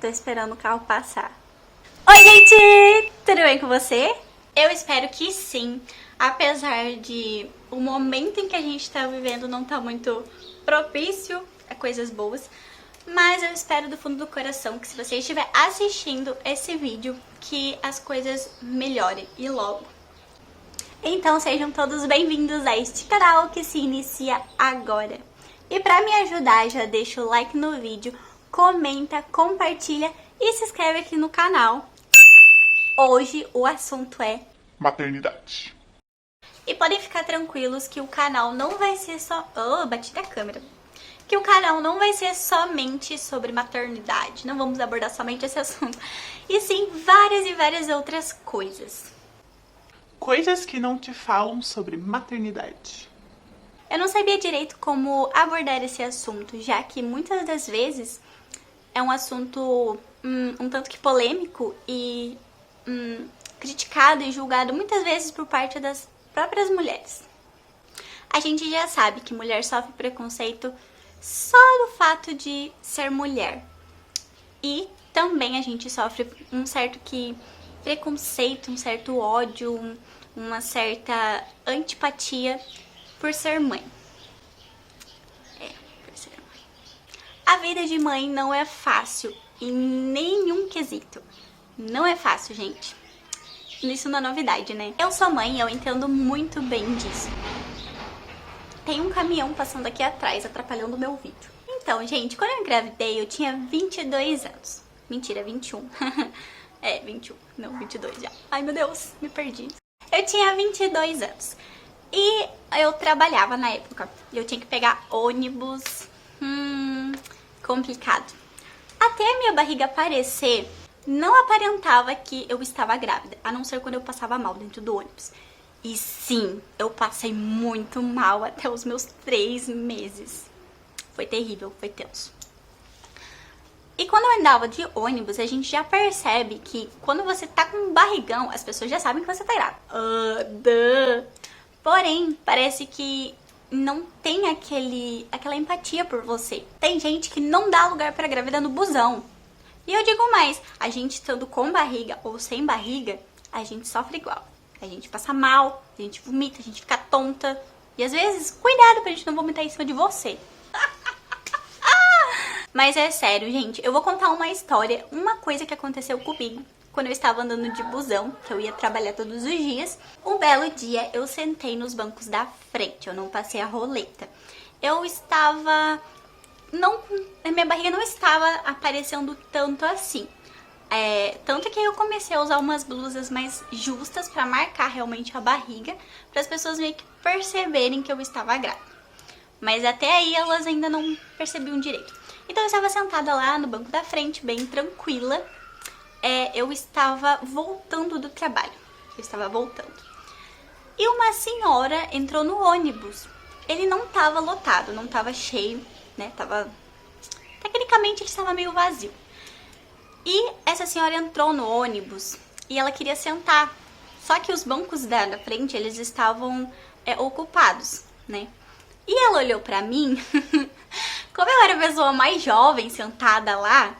Tô esperando o carro passar. Oi, gente! Tudo bem com você? Eu espero que sim. Apesar de o momento em que a gente tá vivendo não tá muito propício a coisas boas. Mas eu espero do fundo do coração que se você estiver assistindo esse vídeo, que as coisas melhorem e logo. Então sejam todos bem-vindos a este canal que se inicia agora. E pra me ajudar, já deixa o like no vídeo, comenta, compartilha e se inscreve aqui no canal. Hoje o assunto é maternidade. E podem ficar tranquilos que o canal não vai ser só... Oh, bati na câmera. Que o canal não vai ser somente sobre maternidade. Não vamos abordar somente esse assunto. E sim, várias e várias outras coisas. Coisas que não te falam sobre maternidade. Eu não sabia direito como abordar esse assunto, já que muitas das vezes é um assunto um tanto que polêmico e criticado e julgado muitas vezes por parte das próprias mulheres. A gente já sabe que mulher sofre preconceito só do fato de ser mulher. E também a gente sofre um certo preconceito, um certo ódio, uma certa antipatia por ser mãe. Por ser mãe. A vida de mãe não é fácil em nenhum quesito. Não é fácil, gente. Isso não é novidade, né? Eu sou mãe e eu entendo muito bem disso. Tem um caminhão passando aqui atrás, atrapalhando o meu vídeo. Então, gente, quando eu engravidei, eu tinha 22 anos. Mentira, 21. É, 21. Não, 22 já. Ai, meu Deus, me perdi. Eu tinha 22 anos. E eu trabalhava na época. Eu tinha que pegar ônibus. Complicado. Até a minha barriga aparecer, não aparentava que eu estava grávida. A não ser quando eu passava mal dentro do ônibus. E sim, eu passei muito mal até os meus 3 meses. Foi terrível, foi tenso. E quando eu andava de ônibus, a gente já percebe que quando você tá com um barrigão, as pessoas já sabem que você tá grávida. Porém, parece que não tem aquela empatia por você. Tem gente que não dá lugar pra grávida no busão. E eu digo mais, a gente estando com barriga ou sem barriga, a gente sofre igual. A gente passa mal, a gente vomita, a gente fica tonta. E às vezes, cuidado pra gente não vomitar em cima de você. Mas é sério, gente. Eu vou contar uma história, uma coisa que aconteceu comigo quando eu estava andando de busão, que eu ia trabalhar todos os dias. Um belo dia, eu sentei nos bancos da frente, eu não passei a roleta. Eu estava... minha barriga não estava aparecendo tanto assim. Tanto que eu comecei a usar umas blusas mais justas pra marcar realmente a barriga, para as pessoas meio que perceberem que eu estava grávida. Mas até aí elas ainda não percebiam direito. Então eu estava sentada lá no banco da frente, bem tranquila. Eu estava voltando do trabalho. Eu estava voltando. E uma senhora entrou no ônibus. Ele não estava lotado, não estava cheio, né? Tecnicamente ele estava meio vazio. E essa senhora entrou no ônibus e ela queria sentar. Só que os bancos da frente, eles estavam ocupados, né? E ela olhou pra mim, como eu era a pessoa mais jovem sentada lá,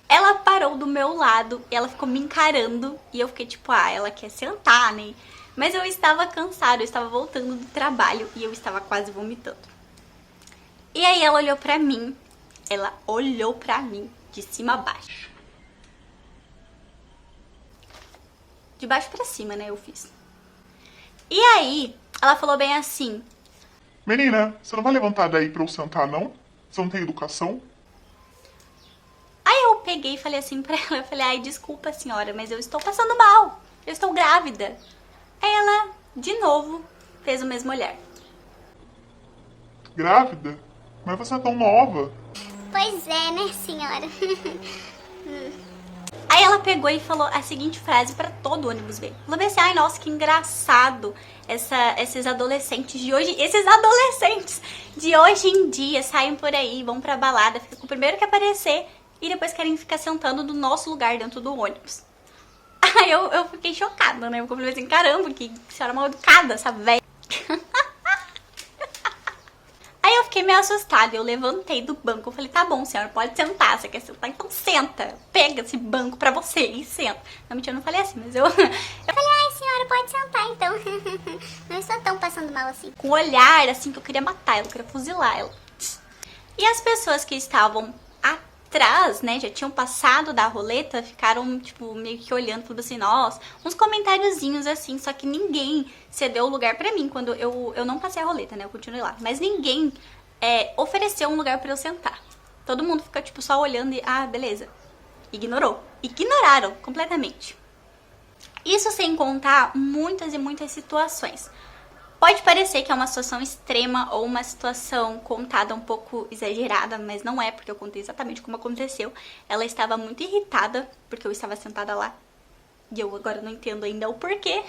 ela parou do meu lado, ela ficou me encarando e eu fiquei tipo, ela quer sentar, né? Mas eu estava cansada, eu estava voltando do trabalho e eu estava quase vomitando. E aí ela olhou pra mim. Ela olhou pra mim de cima a baixo. De baixo pra cima, né, eu fiz. E aí, ela falou bem assim... Menina, você não vai levantar daí pra eu sentar, não? Você não tem educação? Aí eu peguei e falei assim pra ela, eu falei, ai, desculpa senhora, mas eu estou passando mal. Eu estou grávida. Aí ela, de novo, fez o mesmo olhar. Grávida? Mas você é tão nova. Pois é, né, senhora? Aí ela pegou e falou a seguinte frase pra todo o ônibus ver. Falou assim, ai, nossa, que engraçado esses adolescentes de hoje. Esses adolescentes de hoje em dia saem por aí, vão pra balada, ficam com o primeiro que aparecer e depois querem ficar sentando no nosso lugar dentro do ônibus. Aí eu fiquei chocada, né? Eu falei assim, caramba, que senhora mal educada, essa velha. Aí eu fiquei fiquei meio assustada. Eu levantei do banco. Eu falei, tá bom, senhora, pode sentar. Você quer sentar? Então senta. Pega esse banco pra você e senta. Não, mentira, eu não falei assim, mas eu falei, Ai, senhora, pode sentar então. Não estou tão passando mal assim. com um olhar assim que eu queria matar ela, eu queria fuzilar ela. E as pessoas que estavam atrás, né, já tinham passado da roleta, ficaram, tipo, meio que olhando, falando assim, nossa, uns comentáriozinhos assim, só que ninguém cedeu o lugar pra mim quando eu não passei a roleta, né, eu continuei lá. Mas ninguém ofereceu um lugar pra eu sentar. Todo mundo fica, tipo, só olhando e, ah, beleza. Ignoraram completamente. Isso sem contar muitas e muitas situações. Pode parecer que é uma situação extrema ou uma situação contada um pouco exagerada, mas não é, porque eu contei exatamente como aconteceu. Ela estava muito irritada porque eu estava sentada lá. E eu agora não entendo ainda o porquê.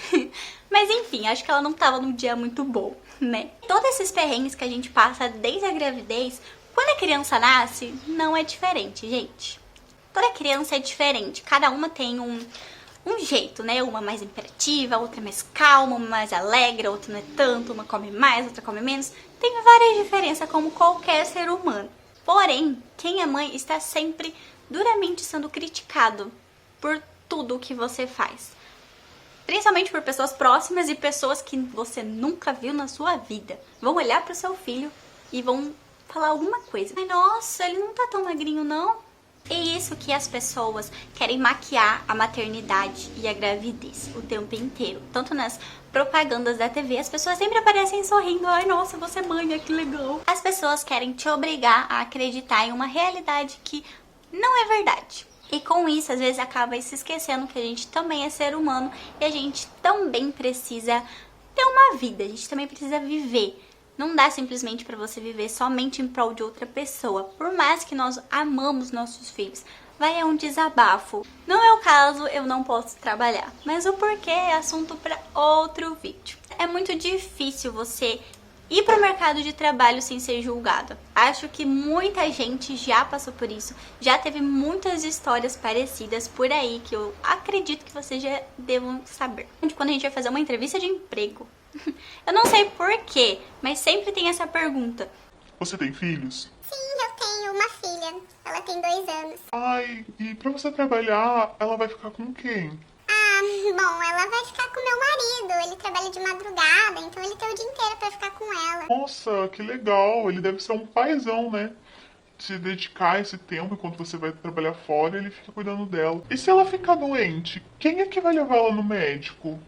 Mas enfim, acho que ela não estava num dia muito bom, né? Todos esses perrengues que a gente passa desde a gravidez, quando a criança nasce, não é diferente, gente. Toda criança é diferente, cada uma tem um jeito, né? Uma mais imperativa, outra mais calma, uma mais alegre, outra não é tanto, uma come mais, outra come menos. Tem várias diferenças como qualquer ser humano. Porém, quem é mãe está sempre duramente sendo criticado por tudo o que você faz. Principalmente por pessoas próximas e pessoas que você nunca viu na sua vida. Vão olhar para o seu filho e vão falar alguma coisa. Ai, nossa, ele não tá tão magrinho, não. É isso que as pessoas querem maquiar a maternidade e a gravidez o tempo inteiro. Tanto nas propagandas da TV, as pessoas sempre aparecem sorrindo. Ai, nossa, você é mãe, que legal. As pessoas querem te obrigar a acreditar em uma realidade que não é verdade. E com isso, às vezes, acaba se esquecendo que a gente também é ser humano e a gente também precisa ter uma vida, a gente também precisa viver. Não dá simplesmente pra você viver somente em prol de outra pessoa. Por mais que nós amamos nossos filhos, vai um desabafo. No meu caso, eu não posso trabalhar, mas o porquê é assunto para outro vídeo. É muito difícil você ir pro mercado de trabalho sem ser julgada. Acho que muita gente já passou por isso, já teve muitas histórias parecidas por aí que eu acredito que vocês já devam saber. Quando a gente vai fazer uma entrevista de emprego, eu não sei porquê, mas sempre tem essa pergunta. Você tem filhos? Sim, eu tenho uma filha. Ela tem 2 anos. Ai, e pra você trabalhar, ela vai ficar com quem? Ah, bom, ela vai ficar com meu marido. Ele trabalha de madrugada, então ele tem o dia inteiro pra ficar com ela. Nossa, que legal. Ele deve ser um paizão, né? Se dedicar esse tempo enquanto você vai trabalhar fora, ele fica cuidando dela. E se ela ficar doente, quem é que vai levar ela no médico?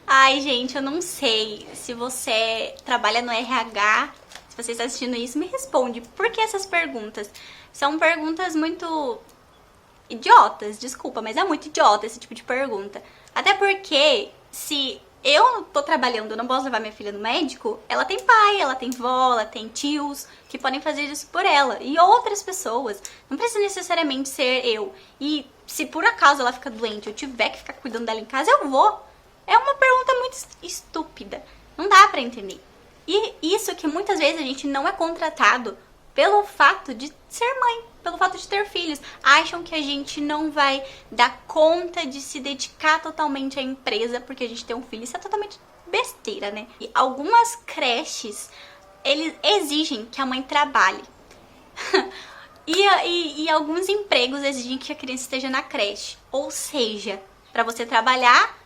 Ai, gente, eu não sei se você trabalha no RH, se você está assistindo isso, me responde. Por que essas perguntas? São perguntas muito idiotas, desculpa, mas é muito idiota esse tipo de pergunta. Até porque, se eu tô trabalhando, eu não posso levar minha filha no médico, ela tem pai, ela tem vó, ela tem tios que podem fazer isso por ela. E outras pessoas, não precisa necessariamente ser eu. E se por acaso ela fica doente, eu tiver que ficar cuidando dela em casa, eu vou. É uma pergunta muito estúpida. Não dá pra entender. E isso que muitas vezes a gente não é contratado pelo fato de ser mãe, pelo fato de ter filhos. Acham que a gente não vai dar conta de se dedicar totalmente à empresa porque a gente tem um filho. Isso é totalmente besteira, né? E algumas creches, eles exigem que a mãe trabalhe. e alguns empregos exigem que a criança esteja na creche. Ou seja, pra você trabalhar,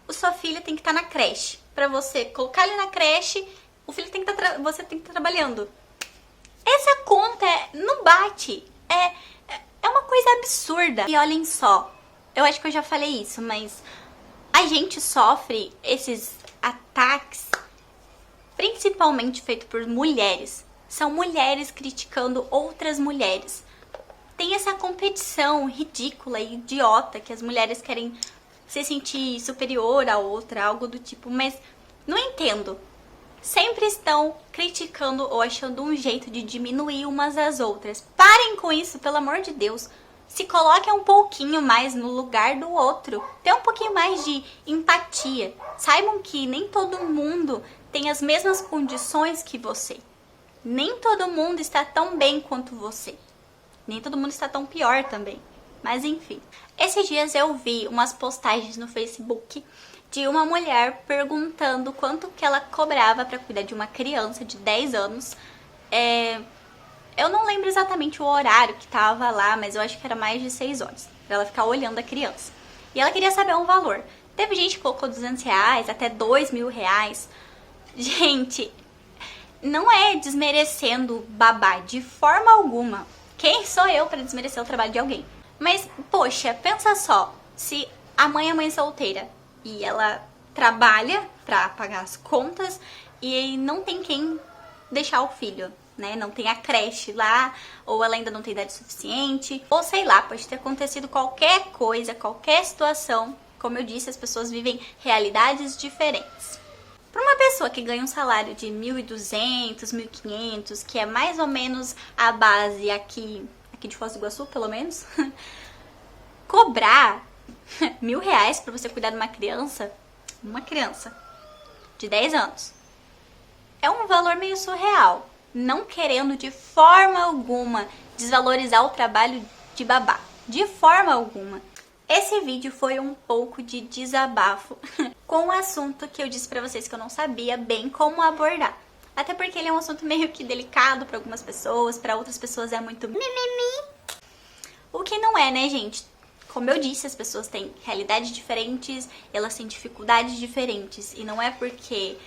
a sua filha tem que estar na creche. Pra você colocar ele na creche, o filho tem que você tem que estar trabalhando. Essa conta não bate. É uma coisa absurda. E olhem só, eu acho que eu já falei isso, mas a gente sofre esses ataques principalmente feito por mulheres. São mulheres criticando outras mulheres. Tem essa competição ridícula e idiota que as mulheres querem se sentir superior a outra, algo do tipo, mas não entendo. Sempre estão criticando ou achando um jeito de diminuir umas às outras. Parem com isso, pelo amor de Deus. Se coloquem um pouquinho mais no lugar do outro. Tenham um pouquinho mais de empatia. Saibam que nem todo mundo tem as mesmas condições que você. Nem todo mundo está tão bem quanto você. Nem todo mundo está tão pior também. Mas enfim. Esses dias eu vi umas postagens no Facebook de uma mulher perguntando quanto que ela cobrava pra cuidar de uma criança de 10 anos. Eu não lembro exatamente o horário que tava lá, mas eu acho que era mais de 6 horas, pra ela ficar olhando a criança. E ela queria saber um valor. Teve gente que colocou R$200, até R$2.000. Gente, não é desmerecendo babá de forma alguma. Quem sou eu pra desmerecer o trabalho de alguém? Mas, poxa, pensa só, se a mãe é mãe solteira e ela trabalha pra pagar as contas e não tem quem deixar o filho, né? Não tem a creche lá, ou ela ainda não tem idade suficiente, ou sei lá, pode ter acontecido qualquer coisa, qualquer situação. Como eu disse, as pessoas vivem realidades diferentes. Para uma pessoa que ganha um salário de 1.200, 1.500, que é mais ou menos a base aqui de Foz do Iguaçu, pelo menos, cobrar R$1.000 para você cuidar de uma criança de 10 anos, é um valor meio surreal. Não querendo de forma alguma desvalorizar o trabalho de babá, de forma alguma. Esse vídeo foi um pouco de desabafo com um assunto que eu disse pra vocês que eu não sabia bem como abordar. Até porque ele é um assunto meio que delicado pra algumas pessoas, pra outras pessoas é muito mimimi. O que não é, né, gente? Como eu disse, as pessoas têm realidades diferentes, elas têm dificuldades diferentes. E não é porque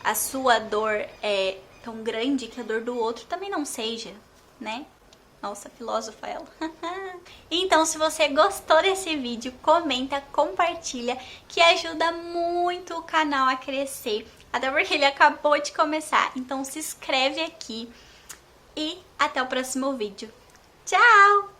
a sua dor é tão grande que a dor do outro também não seja, né? Nossa, filósofa ela. Então, se você gostou desse vídeo, comenta, compartilha, que ajuda muito o canal a crescer. Até porque ele acabou de começar. Então, se inscreve aqui e até o próximo vídeo. Tchau!